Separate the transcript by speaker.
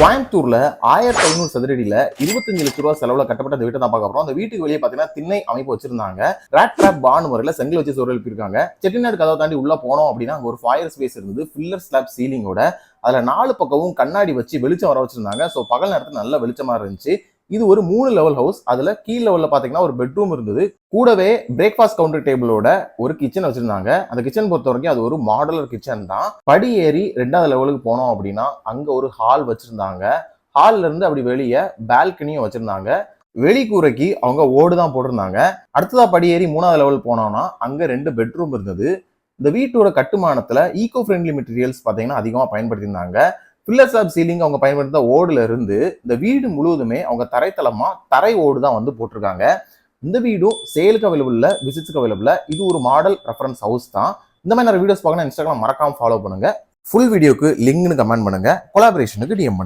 Speaker 1: கோயம்புத்தூர்ல 1500 சதுரடியில 25 லட்சம் ரூபாய் செலவுல கட்டப்பட்ட அந்த வீட்டை தான் பார்க்க போறோம். அந்த வீட்டுக்கு வெளியே பாத்தீங்கன்னா திண்ணை அமைப்பு வச்சிருந்தாங்க. ராட் ட்ராப் பான் முறையில செங்கல் வச்சு சுவர் எழுப்பியிருக்காங்க. செட்டிநாடு கதவை தாண்டி உள்ள போனோம் அப்படின்னா அங்க ஒரு ஃபயர் ஸ்பேஸ் இருந்தது. ஃபில்லர் ஸ்லாப் சீலிங்கோட அதுல 4 பக்கமும் கண்ணாடி வச்சு வெளிச்சம் வர வச்சிருந்தாங்க. ஸோ பகல் நேரத்துல நல்ல வெளிச்சமா இருந்துச்சு. இது ஒரு 3 லெவல் ஹவுஸ். அதுல கீழ் லெவல்ல பாத்தீங்கன்னா ஒரு பெட்ரூம் இருந்தது. கூடவே பிரேக்ஃபாஸ்ட் கவுண்டர் டேபிளோட ஒரு கிச்சன் வச்சிருந்தாங்க. அந்த கிச்சன் பொறுத்த வரைக்கும் அது ஒரு மாடுலர் கிச்சன் தான். படி ஏறி 2வது லெவலுக்கு போனோம் அப்படின்னா அங்க ஒரு ஹால் வச்சிருந்தாங்க. ஹால்ல இருந்து அப்படி வெளியே பால்கனியும் வச்சிருந்தாங்க. வெளிக்கூரைக்கு அவங்க ஓடு தான் போட்டிருந்தாங்க. அடுத்ததா படி ஏறி 3வது லெவல் போனோம்னா அங்க 2 பெட்ரூம் இருந்தது. இந்த வீட்டோட கட்டுமானத்துல ஈகோ ஃப்ரெண்ட்லி மெட்டீரியல்ஸ் பாத்தீங்கன்னா அதிகமா பயன்படுத்தியிருந்தாங்க. பில்லர் ஸ்லாப் சீலிங் அவங்க பயன்படுத்த ஓடுல இருந்து இந்த வீடு முழுவதுமே அவங்க தரைத்தளமா தரை ஓடு தான் வந்து போட்டிருக்காங்க. இந்த வீடும் சேலுக்கு அவைலபிள், விசிட்ஸ்க்கு அவைலபிள். இது ஒரு மாடல் ரெஃபரன்ஸ் ஹவுஸ் தான். இந்த மாதிரி நிறைய வீடியோஸ் பார்க்கணும் இன்ஸ்டாகிராம் மறக்காம ஃபாலோ பண்ணுங்க. ஃபுல் வீடியோக்கு லிங்க்னு கமெண்ட் பண்ணுங்க. கொலாபரேஷனுக்கு டிஎம் பண்ணுங்க.